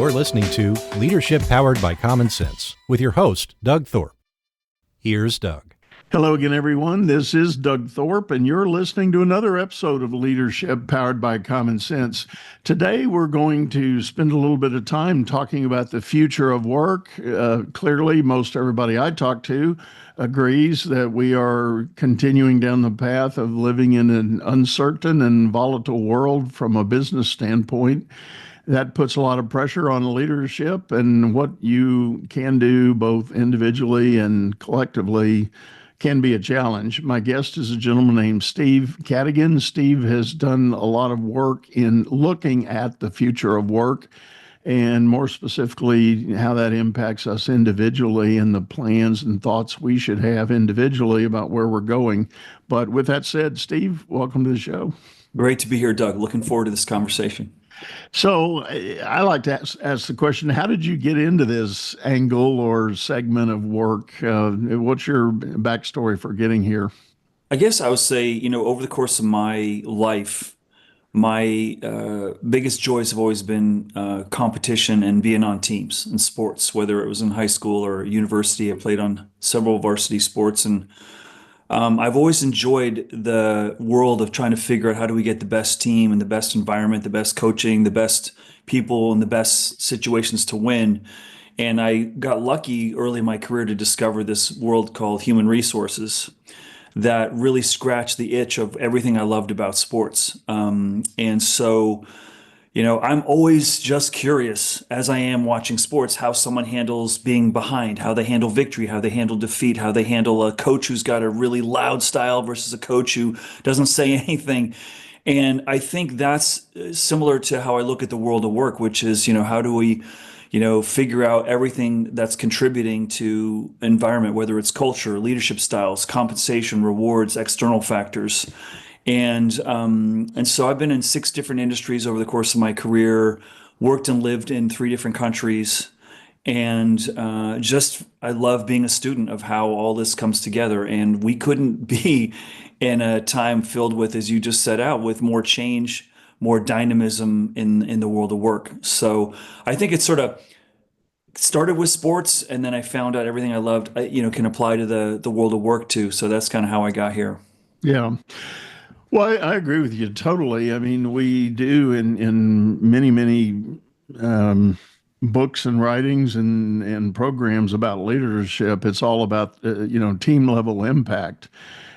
You're listening to Leadership Powered by Common Sense with your host, Doug Thorpe. Here's Doug. Hello again, everyone. This is Doug Thorpe, and you're listening to another episode of Leadership Powered by Common Sense. Today, we're going to spend a little bit of time talking about the future of work. Clearly, most everybody I talk to agrees that we are continuing down the path of living in an uncertain and volatile world from a business standpoint. That puts a lot of pressure on leadership, and what you can do both individually and collectively can be a challenge. My guest is a gentleman named Steve Cadigan. Steve has done a lot of work in looking at the future of work, and more specifically, how that impacts us individually and the plans and thoughts we should have individually about where we're going. But with that said, Steve, welcome to the show. Great to be here, Doug. Looking forward to this conversation. So I like to ask the question, how did you get into this angle or segment of work? What's your backstory for getting here? I guess I would say, over the course of my life, my biggest joys have always been competition and being on teams in sports, whether it was in high school or university. I played on several varsity sports, and I've always enjoyed the world of trying to figure out how do we get the best team and the best environment, the best coaching, the best people, and the best situations to win. And I got lucky early in my career to discover this world called human resources that really scratched the itch of everything I loved about sports. And so, I'm always just curious, as I am watching sports, how someone handles being behind, how they handle victory, how they handle defeat, how they handle a coach who's got a really loud style versus a coach who doesn't say anything. And I think that's similar to how I look at the world of work, which is, how do we, figure out everything that's contributing to environment, whether it's culture, leadership styles, compensation, rewards, external factors. And so I've been in 6 different industries over the course of my career, worked and lived in 3 different countries, and I love being a student of how all this comes together. And we couldn't be in a time filled with, as you just set out, with more change, more dynamism in the world of work. So I think it sort of started with sports, and then I found out everything I loved, can apply to the world of work too. So that's kind of how I got here. Yeah. Well, I agree with you totally. I mean, we do in many books and writings and programs about leadership. It's all about, team level impact.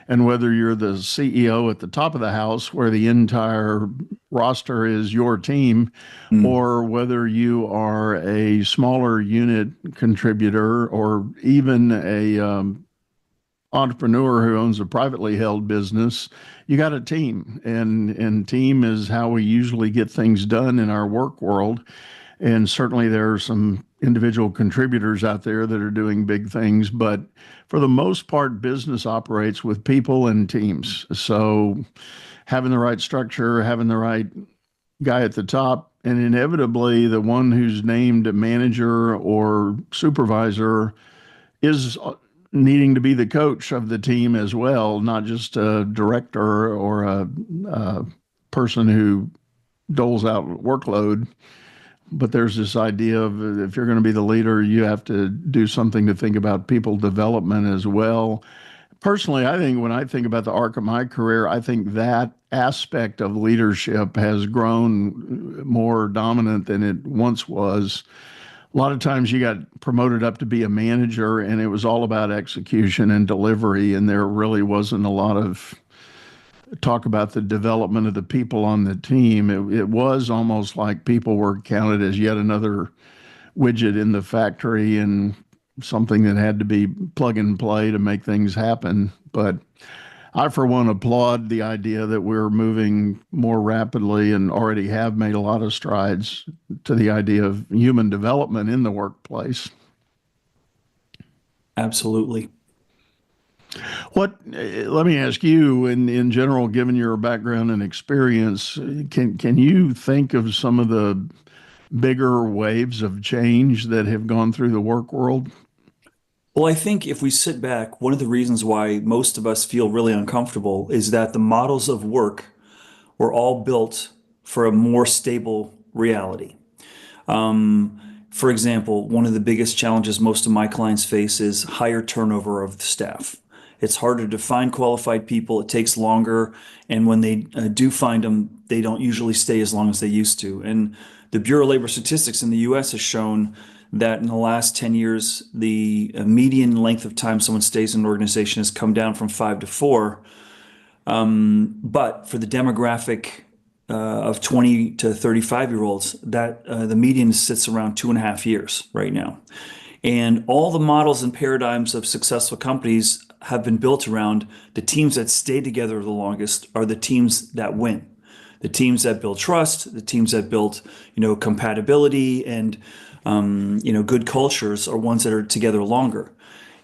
And whether you're the CEO at the top of the house where the entire roster is your team, or whether you are a smaller unit contributor or even a entrepreneur who owns a privately held business, you got a team, and team is how we usually get things done in our work world. And certainly there are some individual contributors out there that are doing big things, but for the most part, business operates with people and teams. So having the right structure, having the right guy at the top, and inevitably the one who's named a manager or supervisor is needing to be the coach of the team as well, not just a director or a person who doles out workload. But there's this idea of if you're going to be the leader, you have to do something to think about people development as well. Personally, I think when I think about the arc of my career, I think that aspect of leadership has grown more dominant than it once was. A lot of times you got promoted up to be a manager and it was all about execution and delivery, and there really wasn't a lot of talk about the development of the people on the team. It was almost like people were counted as yet another widget in the factory and something that had to be plug and play to make things happen. But I, for one, applaud the idea that we're moving more rapidly and already have made a lot of strides to the idea of human development in the workplace. Absolutely. Let me ask you, in general, given your background and experience, can you think of some of the bigger waves of change that have gone through the work world? Well, I think if we sit back, one of the reasons why most of us feel really uncomfortable is that the models of work were all built for a more stable reality. For example, one of the biggest challenges most of my clients face is higher turnover of the staff. It's harder to find qualified people. It takes longer. And when they do find them, they don't usually stay as long as they used to. And the Bureau of Labor Statistics in the US has shown that in the last 10 years, the median length of time someone stays in an organization has come down from 5 to 4. But for the demographic of 20 to 35-year-olds, that the median sits around 2.5 years right now. And all the models and paradigms of successful companies have been built around the teams that stay together the longest are the teams that win. The teams that build trust, the teams that build, compatibility and, good cultures are ones that are together longer.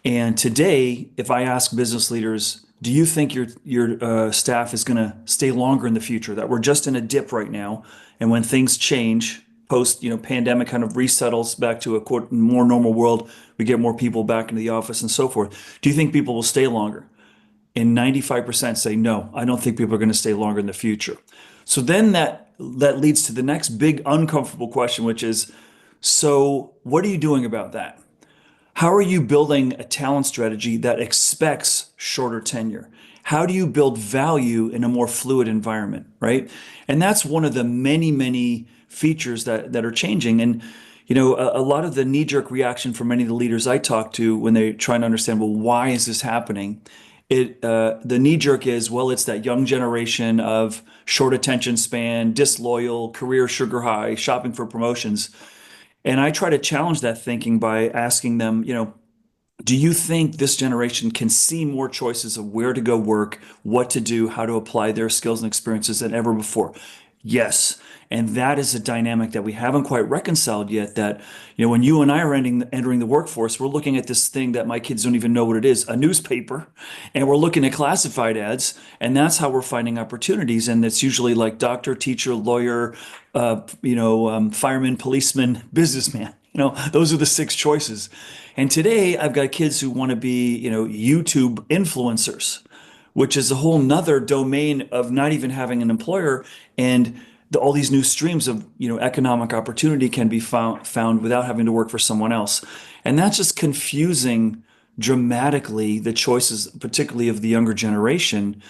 And today, if I ask business leaders, do you think your staff is going to stay longer in the future? That we're just in a dip right now, and when things change, post pandemic kind of resettles back to a quote more normal world, we get more people back into the office and so forth. Do you think people will stay longer? And 95% say no. I don't think people are going to stay longer in the future. So then that leads to the next big uncomfortable question, which is, so what are you doing about that? How are you building a talent strategy that expects shorter tenure? How do you build value in a more fluid environment, right? And that's one of the many, many features that are changing. And, a lot of the knee-jerk reaction from many of the leaders I talk to when they're trying to understand, well, why is this happening? The knee-jerk is, well, it's that young generation of short attention span, disloyal, career sugar high, shopping for promotions. And I try to challenge that thinking by asking them, do you think this generation can see more choices of where to go work, what to do, how to apply their skills and experiences than ever before? Yes. And that is a dynamic that we haven't quite reconciled yet, that, when you and I are entering the workforce, we're looking at this thing that my kids don't even know what it is, a newspaper, and we're looking at classified ads, and that's how we're finding opportunities. And it's usually like doctor, teacher, lawyer, fireman, policeman, businessman. Those are the 6 choices. And today I've got kids who want to be, YouTube influencers, which is a whole nother domain of not even having an employer. And all these new streams of, economic opportunity can be found without having to work for someone else. And that's just confusing dramatically the choices, particularly of the younger generation.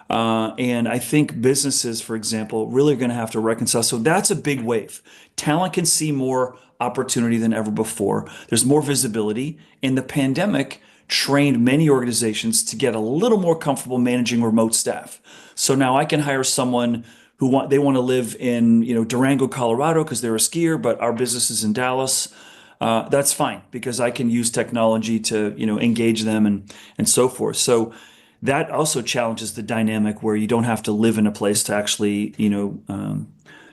And I think businesses, for example, really are going to have to reconcile. So that's a big wave. Talent can see more opportunity than ever before. There's more visibility. And the pandemic trained many organizations to get a little more comfortable managing remote staff. So now I can hire someone who they want to live in, Durango, Colorado, because they're a skier, but our business is in Dallas. That's fine because I can use technology to, engage them and so forth. So that also challenges the dynamic where you don't have to live in a place to actually,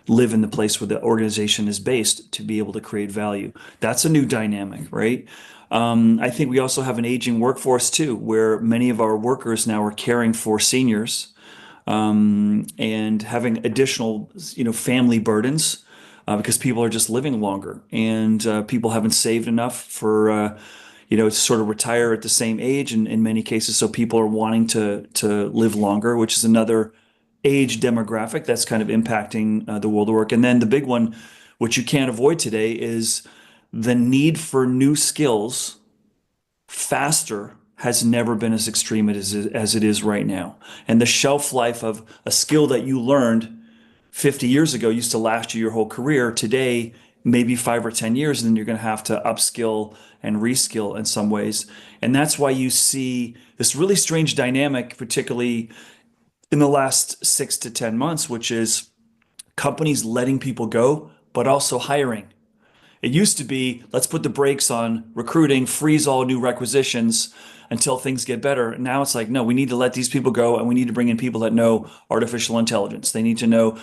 live in the place where the organization is based to be able to create value. That's a new dynamic, right? I think we also have an aging workforce too, where many of our workers now are caring for seniors and having additional, family burdens because people are just living longer and people haven't saved enough for, to sort of retire at the same age in many cases. So people are wanting to live longer, which is another age demographic that's kind of impacting the world of work. And then the big one, which you can't avoid today, is the need for new skills faster has never been as extreme as it is right now. And the shelf life of a skill that you learned 50 years ago used to last you your whole career. Today, maybe 5 or 10 years, and then you're going to have to upskill and reskill in some ways. And that's why you see this really strange dynamic, particularly in the last 6 to 10 months, which is companies letting people go, but also hiring. It used to be, let's put the brakes on recruiting, freeze all new requisitions until things get better. Now it's like, no, we need to let these people go and we need to bring in people that know artificial intelligence. They need to know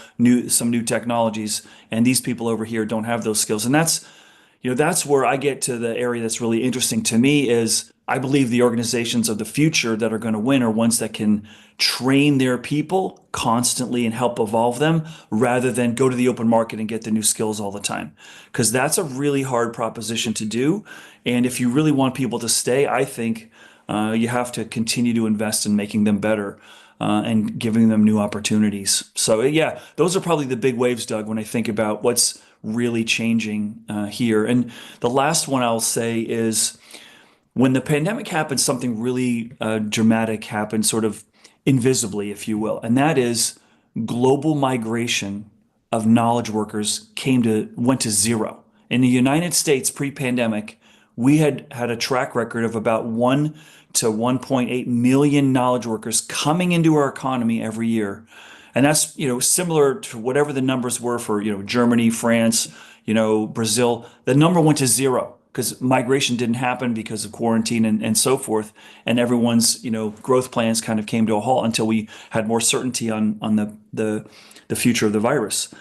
some new technologies, and these people over here don't have those skills. And that's where I get to the area that's really interesting to me is I believe the organizations of the future that are going to win are ones that can train their people constantly and help evolve them rather than go to the open market and get the new skills all the time. Because that's a really hard proposition to do. And if you really want people to stay, I think you have to continue to invest in making them better. and giving them new opportunities. So yeah, those are probably the big waves, Doug, when I think about what's really changing here. And the last one I'll say is when the pandemic happened, something really dramatic happened, sort of invisibly, if you will, and that is global migration of knowledge workers went to zero. In the United States pre-pandemic, we had a track record of about 1 to 1.8 million knowledge workers coming into our economy every year. And that's, similar to whatever the numbers were for, Germany, France, Brazil. The number went to zero because migration didn't happen because of quarantine and so forth. And everyone's, growth plans kind of came to a halt until we had more certainty on the future of the virus.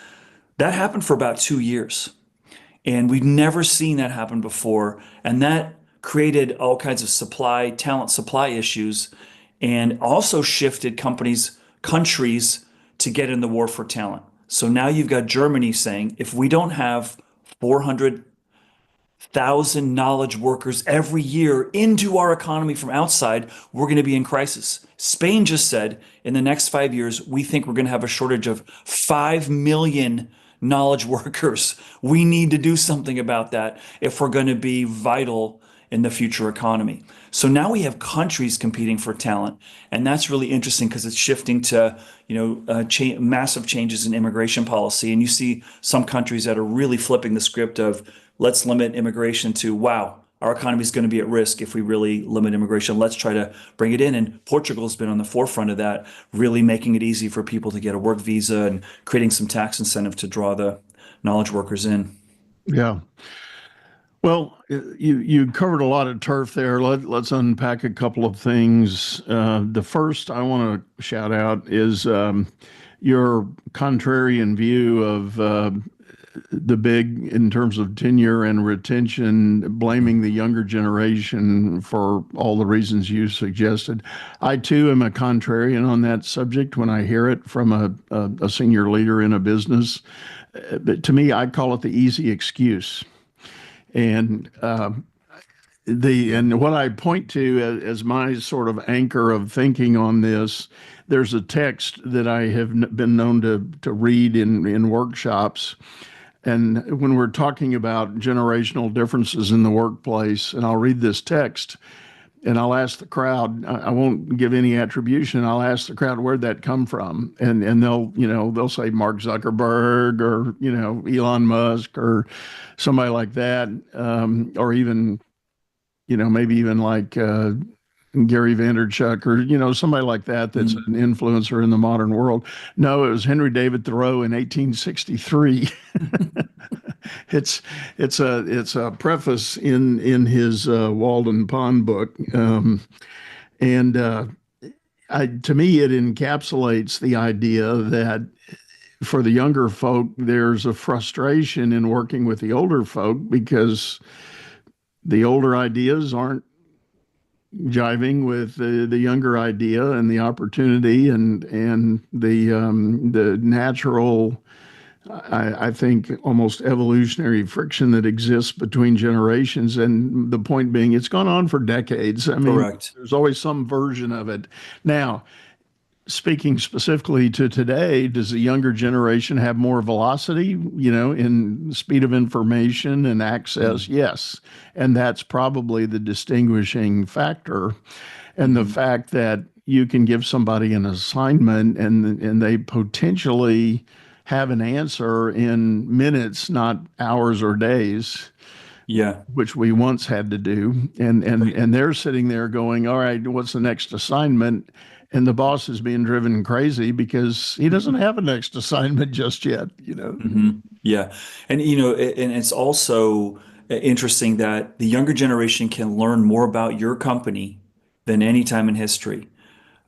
That happened for about 2 years. And we've never seen that happen before. And that created all kinds of talent supply issues, and also shifted countries to get in the war for talent. So now you've got Germany saying, if we don't have 400,000 knowledge workers every year into our economy from outside, we're going to be in crisis. Spain just said in the next 5 years, we think we're going to have a shortage of 5 million knowledge workers. We need to do something about that if we're going to be vital in the future economy. So now we have countries competing for talent, and that's really interesting because it's shifting to massive changes in immigration policy. And you see some countries that are really flipping the script of let's limit immigration to, wow, our economy is going to be at risk if we really limit immigration. Let's try to bring it in. And Portugal has been on the forefront of that, really making it easy for people to get a work visa and creating some tax incentive to draw the knowledge workers in. Yeah. Well, you covered a lot of turf there. Let's unpack a couple of things. The first I want to shout out is your contrarian view of the big, in terms of tenure and retention, blaming the younger generation for all the reasons you suggested. I too am a contrarian on that subject when I hear it from a senior leader in a business. But to me, I call it the easy excuse. And what I point to as my sort of anchor of thinking on this, there's a text that I have been known to read in workshops. And when we're talking about generational differences in the workplace, and I'll read this text and I'll ask the crowd, I won't give any attribution. I'll ask the crowd, where'd that come from? And they'll say Mark Zuckerberg or, Elon Musk or somebody like that. Or even, maybe even like Gary Vaynerchuk or, somebody like that that's an influencer in the modern world. No, it was Henry David Thoreau in 1863. It's a preface in his Walden Pond book, to me it encapsulates the idea that for the younger folk there's a frustration in working with the older folk because the older ideas aren't jiving with the younger idea and the opportunity and the natural, I think, almost evolutionary friction that exists between generations. And the point being, it's gone on for decades. I mean, Correct. There's always some version of it. Now, speaking specifically to today, does the younger generation have more velocity, in speed of information and access? Yes. And that's probably the distinguishing factor. And the fact that you can give somebody an assignment and they potentially have an answer in minutes, not hours or days. Yeah. Which we once had to do. And they're sitting there going, all right, what's the next assignment? And the boss is being driven crazy because he doesn't have a next assignment just yet, Yeah. And, and it's also interesting that the younger generation can learn more about your company than any time in history.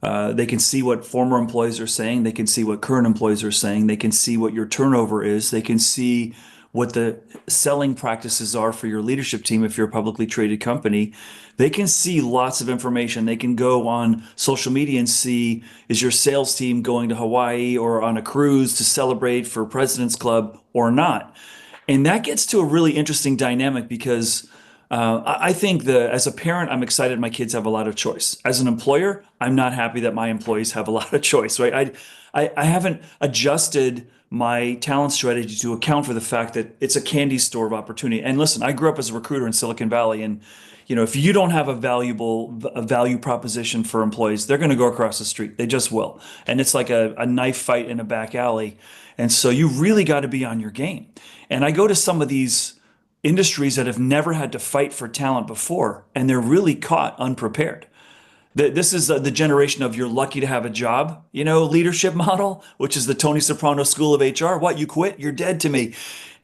They can see what former employees are saying. They can see what current employees are saying. They can see what your turnover is. They can see what the selling practices are for your leadership team if you're a publicly traded company. They can see lots of information. They can go on social media and see, is your sales team going to Hawaii or on a cruise to celebrate for President's Club or not? And that gets to a really interesting dynamic because I think as a parent, I'm excited my kids have a lot of choice. As an employer, I'm not happy that my employees have a lot of choice, right? I haven't adjusted my talent strategy to account for the fact that it's a candy store of opportunity. And listen, I grew up as a recruiter in Silicon Valley, and if you don't have a value proposition for employees, they're going to go across the street. They just will. And it's like a knife fight in a back alley. And so you really got to be on your game. And I go to some of these industries that have never had to fight for talent before, and they're really caught unprepared. This is the generation of you're lucky to have a job, leadership model, which is the Tony Soprano School of HR. What, you quit? You're dead to me.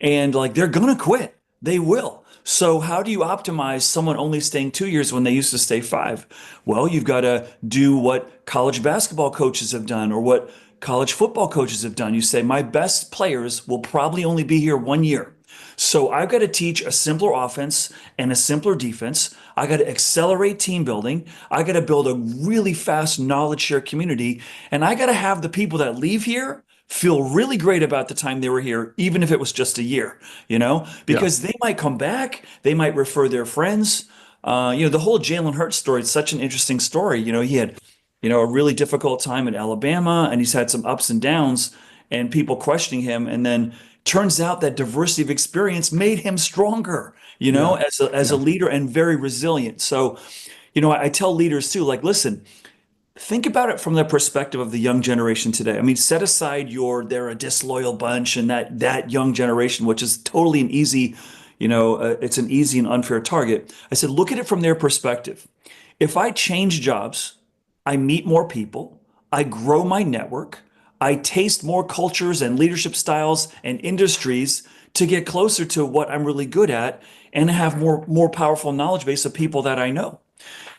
And like, they're going to quit. They will. So how do you optimize someone only staying 2 years when they used to stay 5? Well, you've got to do what college basketball coaches have done or what college football coaches have done. You say, my best players will probably only be here 1 year. So I've got to teach a simpler offense and a simpler defense. I got to accelerate team building. I got to build a really fast knowledge share community. And I got to have the people that leave here feel really great about the time they were here, even if it was just a year, because they might come back. They might refer their friends. The whole Jalen Hurts story is such an interesting story. He had, a really difficult time at Alabama, and he's had some ups and downs and people questioning him. And then turns out that diversity of experience made him stronger, as a leader and very resilient. So, I tell leaders too, like, listen, think about it from the perspective of the young generation today. I mean, set aside they're a disloyal bunch and that young generation, which is totally an easy, it's an easy and unfair target. I said, look at it from their perspective. If I change jobs, I meet more people, I grow my network, I taste more cultures and leadership styles and industries to get closer to what I'm really good at and have more powerful knowledge base of people that I know.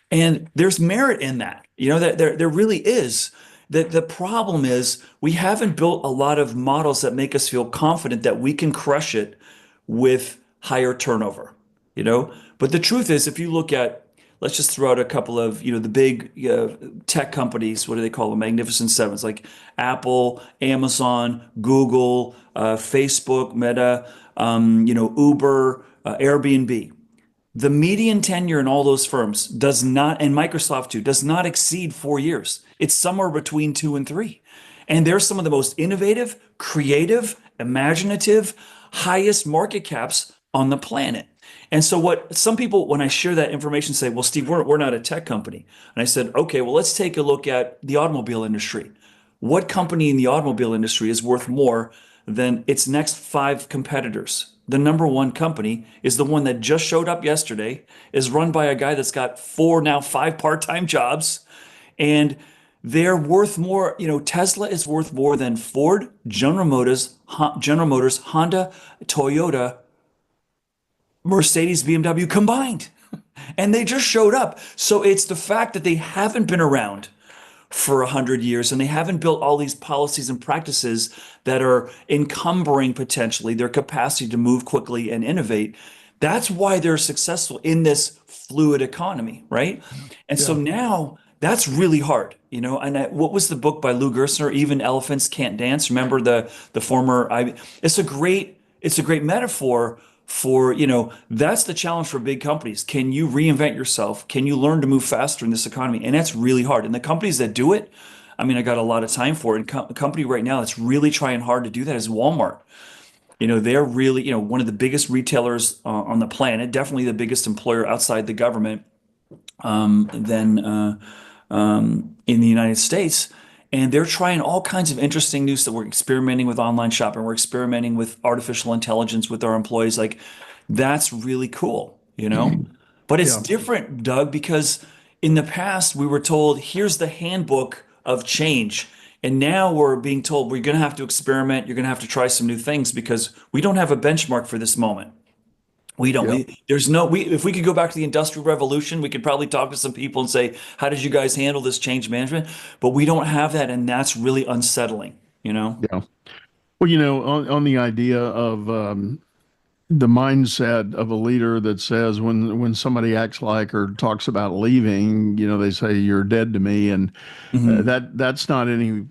And there's merit in that, that there really is. That the problem is we haven't built a lot of models that make us feel confident that we can crush it with higher turnover, But the truth is, if you look at, let's just throw out a couple of, the big tech companies. What do they call them? Magnificent Sevens, like Apple, Amazon, Google, Facebook, Meta, Uber, Airbnb. The median tenure in all those firms does not, and Microsoft too, does not exceed 4 years. It's somewhere between 2 and 3. And they're some of the most innovative, creative, imaginative, highest market caps on the planet. And so what some people, when I share that information, say, well, Steve, we're not a tech company. And I said, okay, well, let's take a look at the automobile industry. What company in the automobile industry is worth more than its next 5 competitors? The number one company is the one that just showed up yesterday, is run by a guy that's got 5 part-time jobs, and they're worth more. Tesla is worth more than Ford, General Motors, Honda, Toyota, Mercedes, BMW combined. And they just showed up. So it's the fact that they haven't been around for 100 years and they haven't built all these policies and practices that are encumbering potentially their capacity to move quickly and innovate. That's why they're successful in this fluid economy, right? And so now that's really hard, And what was the book by Lou Gerstner? Even Elephants Can't Dance. Remember the former? It's a great metaphor for, that's the challenge for big companies. Can you reinvent yourself? Can you learn to move faster in this economy? And that's really hard. And the companies that do it, I mean, I got a lot of time for it. And a company right now that's really trying hard to do that is Walmart. They're really, one of the biggest retailers on the planet, definitely the biggest employer outside the government in the United States. And they're trying all kinds of interesting new stuff. We're experimenting with online shopping. We're experimenting with artificial intelligence with our employees. Like, that's really cool, But it's different, Doug, because in the past we were told, here's the handbook of change. And now we're being told we're going to have to experiment. You're going to have to try some new things because we don't have a benchmark for this moment. We don't. If we could go back to the Industrial Revolution, we could probably talk to some people and say, how did you guys handle this change management? But we don't have that. And that's really unsettling, Yeah. Well, on the idea of the mindset of a leader that says when somebody acts like or talks about leaving, they say, you're dead to me. And that's not any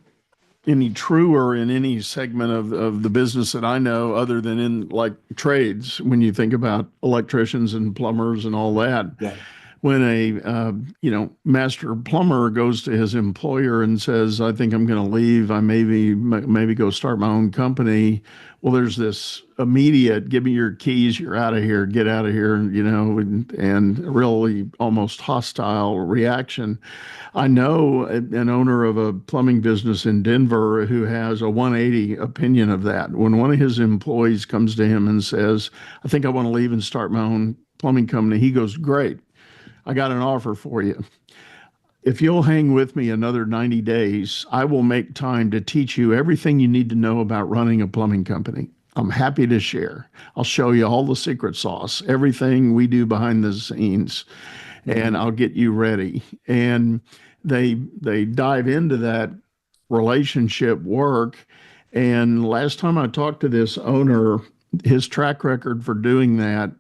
any truer in any segment of the business that I know, other than in like trades. When you think about electricians and plumbers and all that, Yeah. when a master plumber goes to his employer and says, "I think I'm going to leave. I maybe go start my own company." Well, there's this immediate, "Give me your keys. You're out of here. Get out of here." And really almost hostile reaction. I know an owner of a plumbing business in Denver who has a 180 opinion of that. When one of his employees comes to him and says, "I think I want to leave and start my own plumbing company," he goes, "Great. I got an offer for you. If you'll hang with me another 90 days, I will make time to teach you everything you need to know about running a plumbing company. I'm happy to share. I'll show you all the secret sauce, everything we do behind the scenes, and I'll get you ready." And they dive into that relationship work. And last time I talked to this owner, his track record for doing that,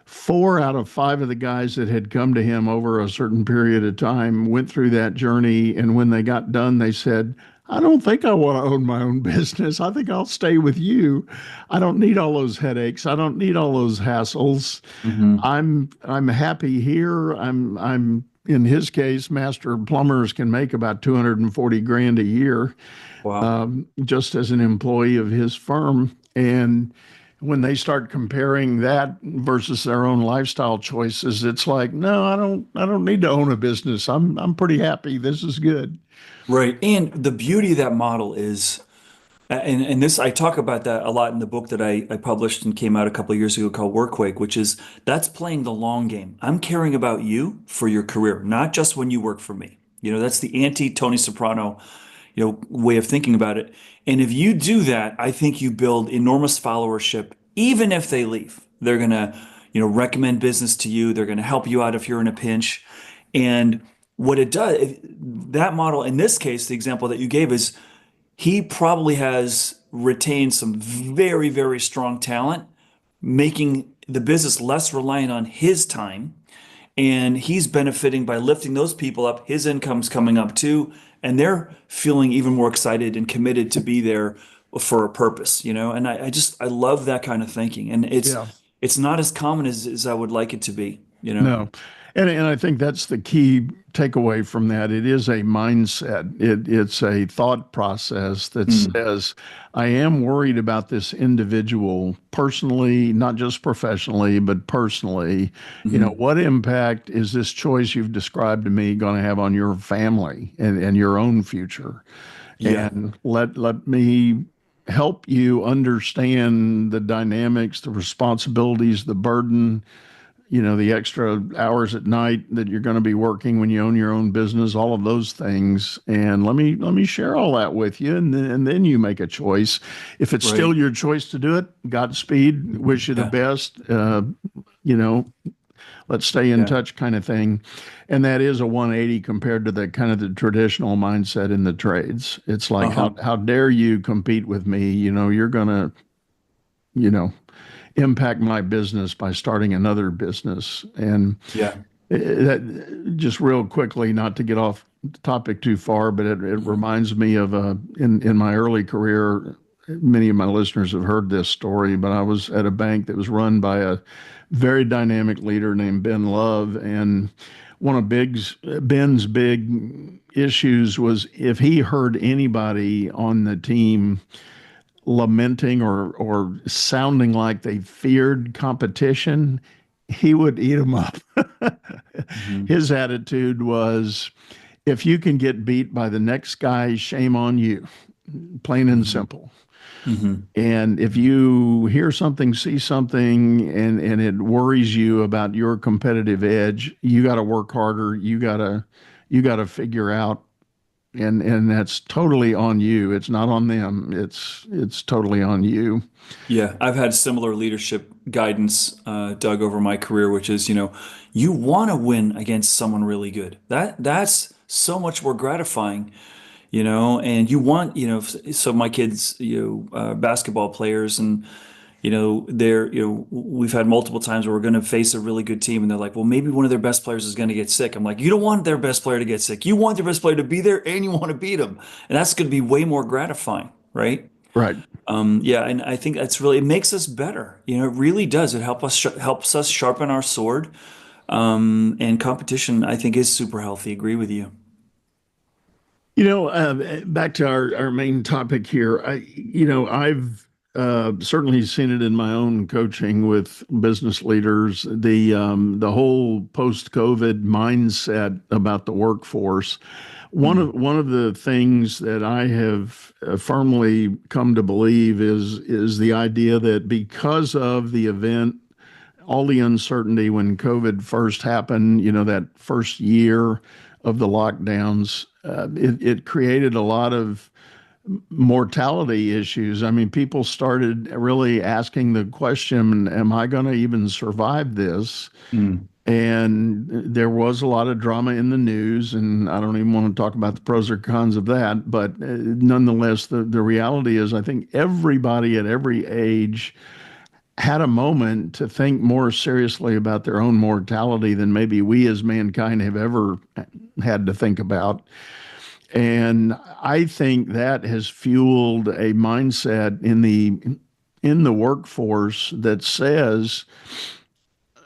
4 out of 5 of the guys that had come to him over a certain period of time went through that journey. And when they got done, they said, "I don't think I want to own my own business. I think I'll stay with you. I don't need all those headaches. I don't need all those hassles. Hmm. I'm happy here. I'm in his case, master plumbers can make about 240 grand a year, Wow. just as an employee of his firm. And when they start comparing that versus their own lifestyle choices, it's like, no, I don't need to own a business. I'm pretty happy. This is good. Right. And the beauty of that model is, and this, I talk about that a lot in the book that I published and came out a couple of years ago called Workquake, which is that's playing the long game. I'm caring about you for your career, not just when you work for me. That's the anti Tony Soprano, way of thinking about it. And if you do that, I think you build enormous followership, even if they leave. They're gonna, recommend business to you. They're gonna help you out if you're in a pinch. And what it does, that model in this case, the example that you gave is he probably has retained some very, very strong talent, making the business less reliant on his time. And he's benefiting by lifting those people up. His income's coming up too. And they're feeling even more excited and committed to be there for a purpose. And I love that kind of thinking. And it's Yeah. it's not as common as I would like it to be. No. And I think that's the key takeaway from that. It is a mindset. It's a thought process that Mm. says, I am worried about this individual personally, not just professionally, but personally. Hmm. What impact is this choice you've described to me going to have on your family and your own future? Yeah. And let me help you understand the dynamics, the responsibilities, the burden, the extra hours at night that you're going to be working when you own your own business, all of those things. And let me share all that with you, and then you make a choice. If it's Right. still your choice to do it, Godspeed, wish you the Yeah. best. You know, let's stay in Yeah. touch kind of thing. And that is a 180 compared to the kind of the traditional mindset in the trades. It's like, Uh-huh. how dare you compete with me? You're going to, you know, impact my business by starting another business. And Yeah. that just real quickly, not to get off the topic too far, but it Mhm. reminds me of in my early career, many of my listeners have heard this story, but I was at a bank that was run by a very dynamic leader named Ben Love. And one of Ben's big issues was if he heard anybody on the team lamenting or sounding like they feared competition, he would eat them up. Mhm. His attitude was, if you can get beat by the next guy, shame on you, plain and Mhm. simple. Mhm. And if you hear something, see something, and it worries you about your competitive edge, you got to work harder. You got to figure out, and that's totally on you. It's not on them. It's totally on you. Yeah, I've had similar leadership guidance, Doug, over my career, which is, you want to win against someone really good. That's so much more gratifying. And you want, so my kids, basketball players, and we've had multiple times where we're going to face a really good team and they're like, well, maybe one of their best players is going to get sick. I'm like, you don't want their best player to get sick. You want their best player to be there and you want to beat them. And that's going to be way more gratifying, right? Right. Yeah, and I think it makes us better. It really does. It helps us sharpen our sword. And competition, I think, is super healthy. Agree with you. Back to our main topic here. I've certainly seen it in my own coaching with business leaders. The whole post-COVID mindset about the workforce. One of the things that I have firmly come to believe is the idea that because of the event, all the uncertainty when COVID first happened, that first year of the lockdowns, it created a lot of mortality issues. I mean, people started really asking the question, am I going to even survive this? Mm. And there was a lot of drama in the news, and I don't even want to talk about the pros or cons of that. But nonetheless, the reality is, I think everybody at every age had a moment to think more seriously about their own mortality than maybe we as mankind have ever had to think about. And I think that has fueled a mindset in the workforce that says,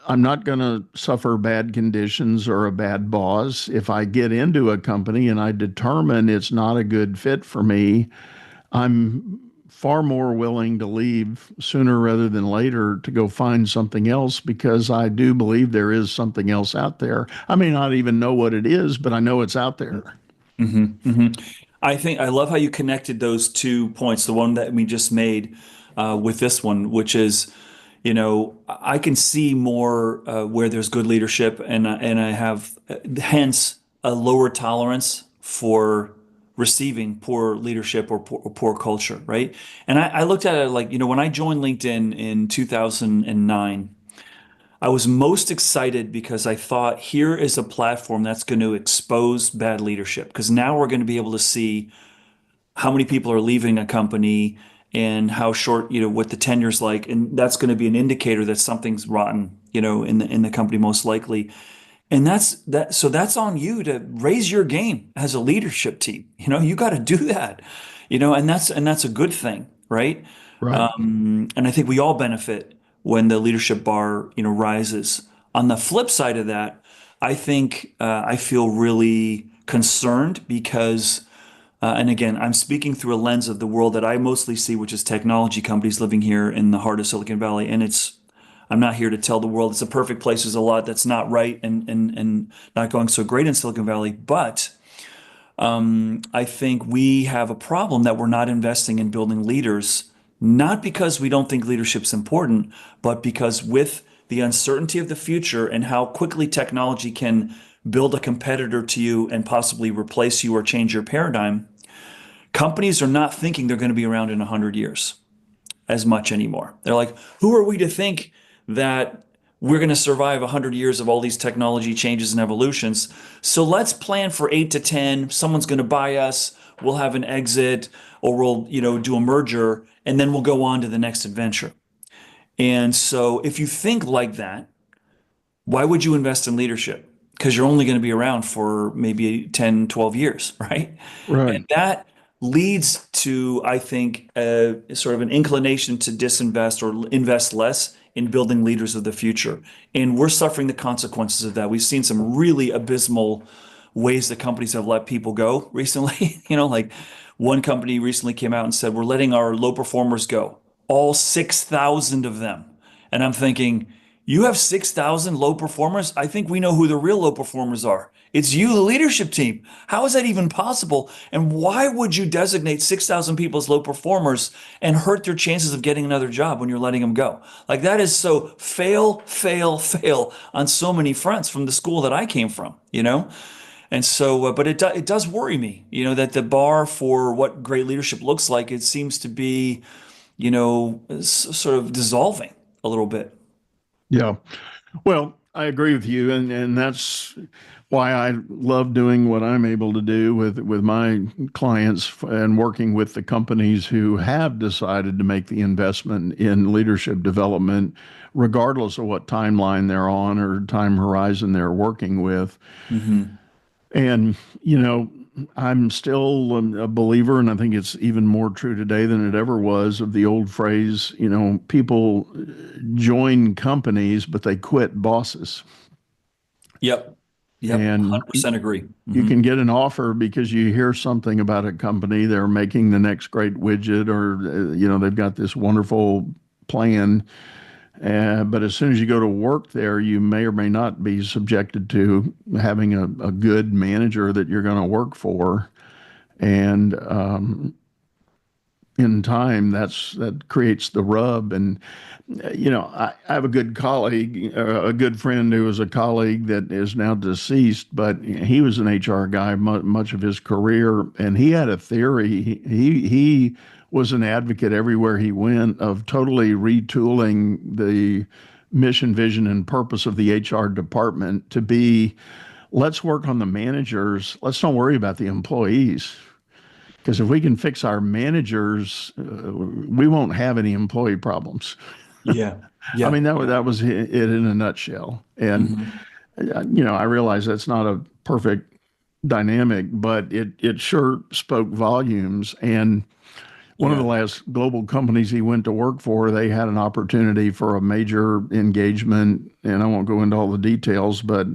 I'm not going to suffer bad conditions or a bad boss. If I get into a company and I determine it's not a good fit for me, I'm far more willing to leave sooner rather than later to go find something else, because I do believe there is something else out there. I may not even know what it is, but I know it's out there. Hmm. Hmm. I think I love how you connected those 2 points, the one that we just made with this one, which is, I can see more where there's good leadership, and I have hence a lower tolerance for receiving poor leadership or poor culture, right? And I looked at it like, when I joined LinkedIn in 2009. I was most excited because I thought here is a platform that's going to expose bad leadership, because now we're going to be able to see how many people are leaving a company and how short, what the tenure's like. And that's going to be an indicator that something's rotten, in the company most likely. And so that's on you to raise your game as a leadership team. You got to do that, and that's a good thing, right? Right. And I think we all benefit when the leadership bar, rises. On the flip side of that, I think I feel really concerned because, and again, I'm speaking through a lens of the world that I mostly see, which is technology companies living here in the heart of Silicon Valley. And I'm not here to tell the world it's a perfect place. There's a lot that's not right and not going so great in Silicon Valley. But I think we have a problem that we're not investing in building leaders, not because we don't think leadership's important, but because with the uncertainty of the future and how quickly technology can build a competitor to you and possibly replace you or change your paradigm, companies are not thinking they're going to be around in 100 years as much anymore. They're like, who are we to think that we're going to survive 100 years of all these technology changes and evolutions? So let's plan for 8 to 10. Someone's going to buy us. We'll have an exit, or we'll, do a merger, and then we'll go on to the next adventure. And so if you think like that, why would you invest in leadership? Because you're only going to be around for maybe 10, 12 years, right? Right. And that leads to, I think, sort of an inclination to disinvest or invest less in building leaders of the future. And we're suffering the consequences of that. We've seen some really abysmal ways that companies have let people go recently. Like one company recently came out and said, we're letting our low performers go, all 6,000 of them. And I'm thinking, you have 6,000 low performers? I think we know who the real low performers are. It's you, the leadership team. How is that even possible? And why would you designate 6,000 people as low performers and hurt their chances of getting another job when you're letting them go? Like, that is so fail, fail, fail on so many fronts from the school that I came from. And so, but it does worry me, that the bar for what great leadership looks like, it seems to be, sort of dissolving a little bit. Yeah. Well, I agree with you, and that's why I love doing what I'm able to do with my clients and working with the companies who have decided to make the investment in leadership development, regardless of what timeline they're on or time horizon they're working with. Hmm. And, I'm still a believer, and I think it's even more true today than it ever was, of the old phrase, people join companies, but they quit bosses. Yep. Yep. And 100% agree. you Hmm. can get an offer because you hear something about a company, they're making the next great widget, or, they've got this wonderful plan. But as soon as you go to work there, you may or may not be subjected to having a good manager that you're going to work for. And in time, that creates the rub. And I have a good colleague, a good friend who was a colleague that is now deceased, but he was an HR guy much of his career, and he had a theory. He was an advocate everywhere he went of totally retooling the mission, vision, and purpose of the HR department to be, let's work on the managers. Let's don't worry about the employees. Because if we can fix our managers, we won't have any employee problems. Yeah. I Yeah. mean, that was it in a nutshell. And Hmm. I realize that's not a perfect dynamic, but it sure spoke volumes. And one of the Yeah. last global companies he went to work for, they had an opportunity for a major engagement, and I won't go into all the details, but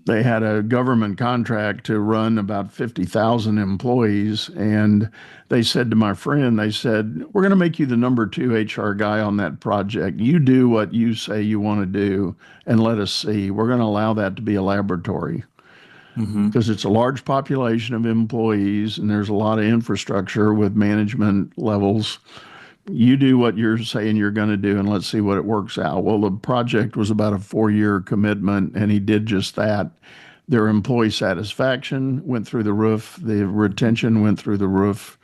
they had a government contract to run about 50,000 employees. And they said to my friend, they said, we're going to make you the number two HR guy on that project. You do what you say you want to do and let us see. We're going to allow that to be a laboratory Hmm. because it's a large population of employees and there's a lot of infrastructure with management levels. You do what you're saying you're going to do and let's see what it works out. Well, the project was about a 4-year commitment, and he did just that. Their employee satisfaction went through the roof, the retention went through the roof,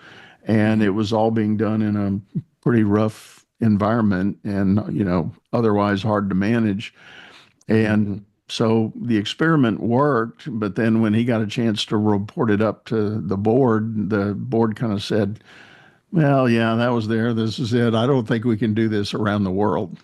and it Hmm. was all being done in a pretty rough environment and, otherwise hard to manage. Hmm. And so the experiment worked, but then when he got a chance to report it up to the board kind of said, well, yeah, that was there. This is it. I don't think we can do this around the world.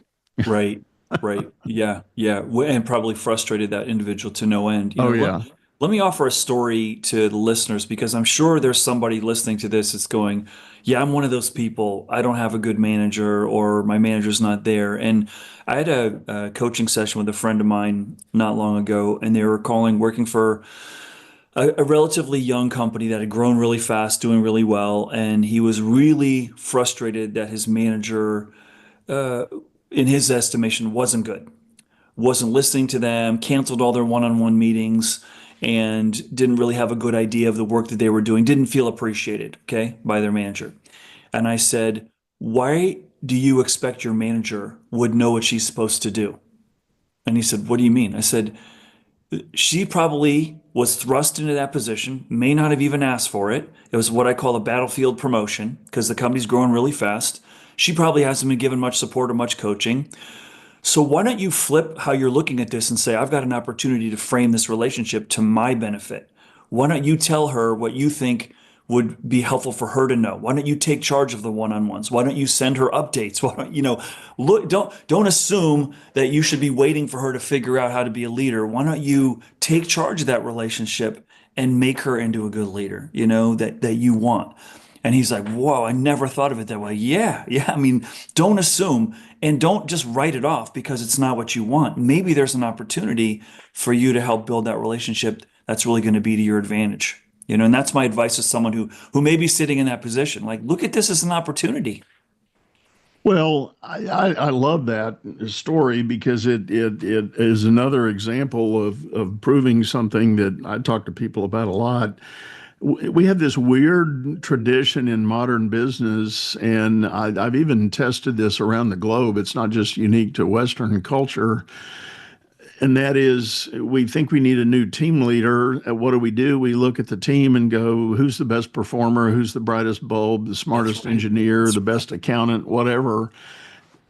Right. Right. Yeah. Yeah. And probably frustrated that individual to no end. Oh, yeah. Let me offer a story to the listeners because I'm sure there's somebody listening to this that's going, yeah, I'm one of those people. I don't have a good manager or my manager's not there. And I had a coaching session with a friend of mine not long ago, and they were working for a relatively young company that had grown really fast, doing really well. And he was really frustrated that his manager, uh, in his estimation, wasn't good, wasn't listening to them, canceled all their one-on-one meetings, and didn't really have a good idea of the work that they were doing, didn't feel appreciated, okay, by their manager. And I said, why do you expect your manager would know what she's supposed to do? And he said, what do you mean? I said, she probably was thrust into that position, may not have even asked for it. It was what I call a battlefield promotion because the company's growing really fast. She probably hasn't been given much support or much coaching. So why don't you flip how you're looking at this and say, I've got an opportunity to frame this relationship to my benefit. Why don't you tell her what you think would be helpful for her to know? Why don't you take charge of the one-on-ones? Why don't you send her updates? Why don't look, don't assume that you should be waiting for her to figure out how to be a leader. Why don't you take charge of that relationship and make her into a good leader, that you want? And he's like, whoa, I never thought of it that way. Yeah, yeah. I mean, don't assume and don't just write it off because it's not what you want. Maybe there's an opportunity for you to help build that relationship that's really going to be to your advantage. And that's my advice to someone who may be sitting in that position. Like, look at this as an opportunity. Well, I love that story because it is another example of proving something that I talk to people about a lot. We have this weird tradition in modern business, and I've even tested this around the globe. It's not just unique to Western culture. And that is, we think we need a new team leader. What do? We look at the team and go, who's the best performer? Who's the brightest bulb, the That's smartest right. engineer, That's the right. best accountant, whatever.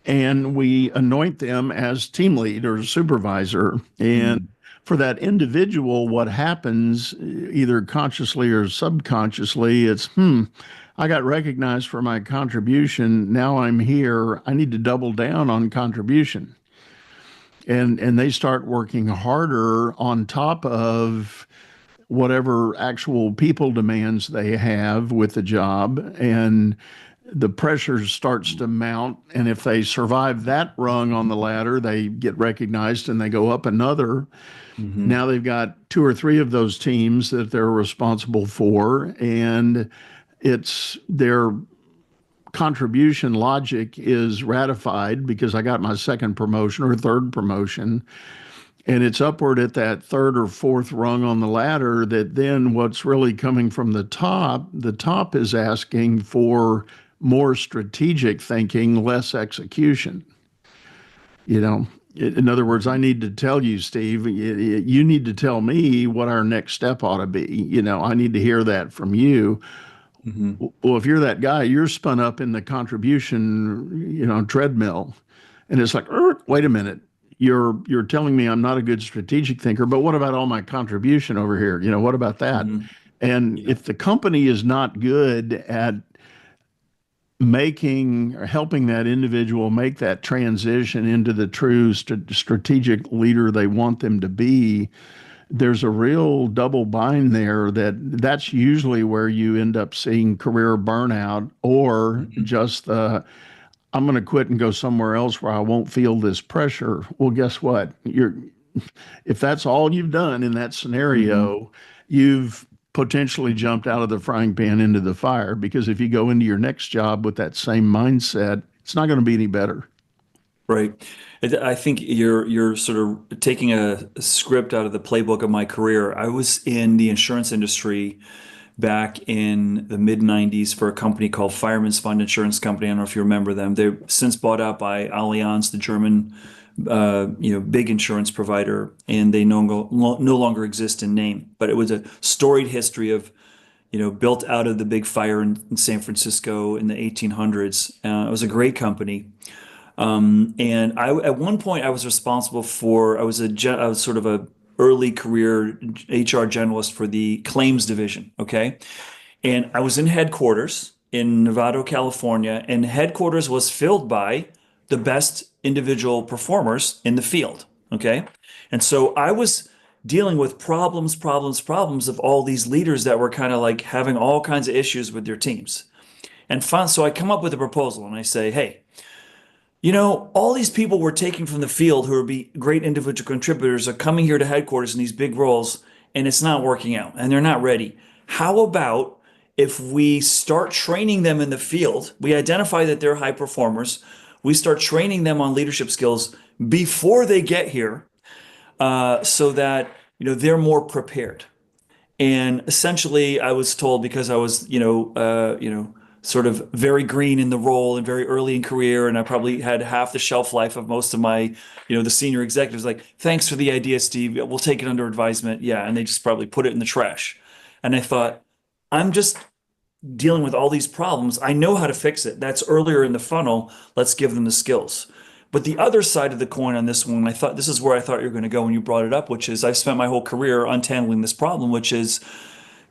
And we anoint them as team lead or supervisor. And Mm. for that individual, what happens either consciously or subconsciously, it's, I got recognized for my contribution. Now I'm here. I need to double down on contribution. And they start working harder on top of whatever actual people demands they have with the job, and the pressure starts to mount. And if they survive that rung on the ladder, they get recognized and they go up another. Now they've got two or three of those teams that they're responsible for, and it's their contribution logic is ratified because I got my second promotion or third promotion. And it's upward at that third or fourth rung on the ladder that then what's really coming from the top is asking for more strategic thinking, less execution. You know, in other words, I need to tell you, Steve, you need to tell me what our next step ought to be. You know, I need to hear that from you. Well, if you're that guy, you're spun up in the contribution, treadmill. And it's like, wait a minute. You're telling me I'm not a good strategic thinker, but what about all my contribution over here? What about that? And if the company is not good at making or helping that individual make that transition into the true strategic leader they want them to be, there's a real double bind there that's usually where you end up seeing career burnout or just I'm going to quit and go somewhere else where I won't feel this pressure. Well, guess what? If that's all you've done in that scenario, you've potentially jumped out of the frying pan into the fire, because if you go into your next job with that same mindset, it's not going to be any better. Right. I think you're sort of taking a script out of the playbook of my career. I was in the insurance industry back in the mid 90s for a company called Fireman's Fund Insurance Company. I don't know if you remember them. They've since bought out by Allianz, the German, big insurance provider, and they no longer exist in name. But it was a storied history of, built out of the big fire in San Francisco in the 1800s. It was a great company. And at one point I was responsible for, I was sort of a early career HR generalist for the claims division. Okay. And I was in headquarters in Novato, California, and headquarters was filled by the best individual performers in the field. Okay. And so I was dealing with problems of all these leaders that were kind of like having all kinds of issues with their teams. And so I come up with a proposal and I say, hey, all these people we're taking from the field who are great individual contributors are coming here to headquarters in these big roles, and it's not working out and they're not ready. How about if we start training them in the field? We identify that they're high performers. We start training them on leadership skills before they get here, so that, they're more prepared. And essentially I was told, because I was, sort of very green in the role and very early in career, and I probably had half the shelf life of most of my, the senior executives, like, thanks for the idea, Steve. We'll take it under advisement. Yeah. And they just probably put it in the trash. And I thought, I'm just dealing with all these problems. I know how to fix it. That's earlier in the funnel. Let's give them the skills. But the other side of the coin on this one, I thought this is where I thought you were going to go when you brought it up, which is I've spent my whole career untangling this problem, which is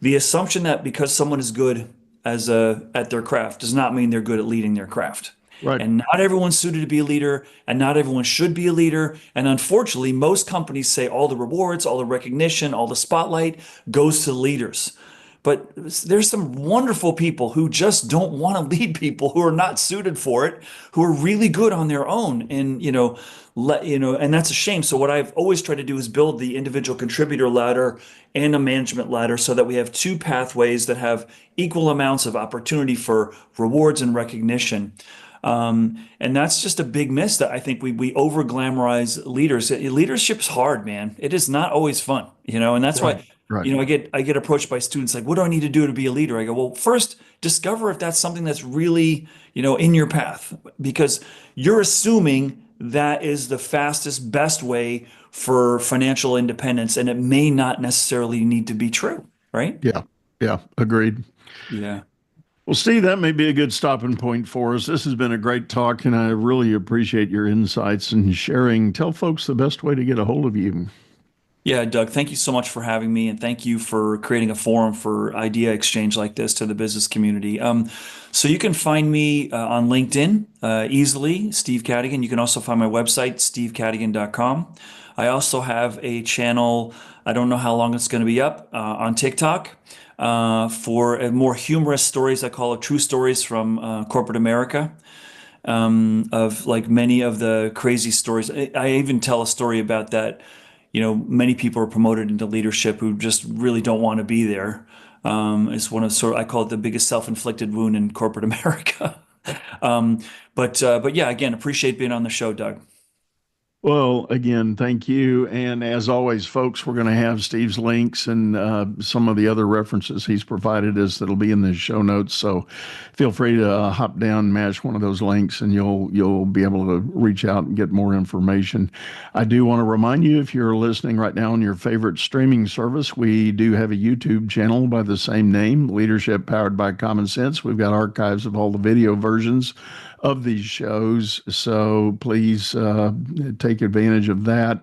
the assumption that because someone is good at their craft does not mean they're good at leading their craft. Right. And not everyone's suited to be a leader, and not everyone should be a leader. And unfortunately, most companies say all the rewards, all the recognition, all the spotlight goes to leaders. But there's some wonderful people who just don't want to lead people, who are not suited for it, who are really good on their own. And, and that's a shame. So what I've always tried to do is build the individual contributor ladder and a management ladder so that we have two pathways that have equal amounts of opportunity for rewards and recognition. And that's just a big miss that I think we over glamorize leaders. Leadership's hard, man. It is not always fun, and that's why. Right. I get approached by students like, what do I need to do to be a leader? I go, well, first discover if that's something that's really, in your path, because you're assuming that is the fastest, best way for financial independence. And it may not necessarily need to be true. Right. Yeah. Yeah. Agreed. Yeah. Well, Steve, that may be a good stopping point for us. This has been a great talk, and I really appreciate your insights and sharing. Tell folks the best way to get a hold of you. Yeah, Doug, thank you so much for having me, and thank you for creating a forum for idea exchange like this to the business community. So you can find me on LinkedIn easily, Steve Cadigan. You can also find my website, stevecadigan.com. I also have a channel, I don't know how long it's going to be up, on TikTok for more humorous stories. I call it true stories from corporate America, of like many of the crazy stories. I even tell a story about that. Many people are promoted into leadership who just really don't want to be there. It's one of I call it the biggest self-inflicted wound in corporate America. um, but yeah, again, appreciate being on the show, Doug. Well, again, thank you. And as always, folks, we're going to have Steve's links and some of the other references he's provided us that'll be in the show notes. So feel free to hop down, mash one of those links, and you'll be able to reach out and get more information. I do want to remind you, if you're listening right now on your favorite streaming service, we do have a YouTube channel by the same name, Leadership Powered by Common Sense. We've got archives of all the video versions of these shows. So please take advantage of that.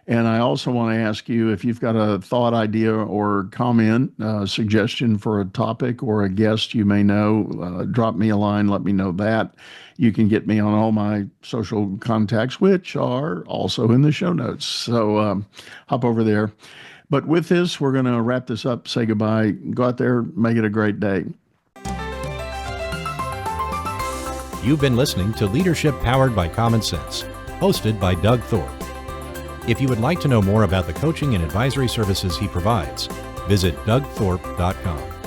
And I also want to ask you, if you've got a thought, idea, or comment, suggestion for a topic or a guest you may know, drop me a line, let me know that. You can get me on all my social contacts, which are also in the show notes. So hop over there. But with this, we're going to wrap this up, say goodbye, go out there, make it a great day. You've been listening to Leadership Powered by Common Sense, hosted by Doug Thorpe. If you would like to know more about the coaching and advisory services he provides, visit dougthorpe.com.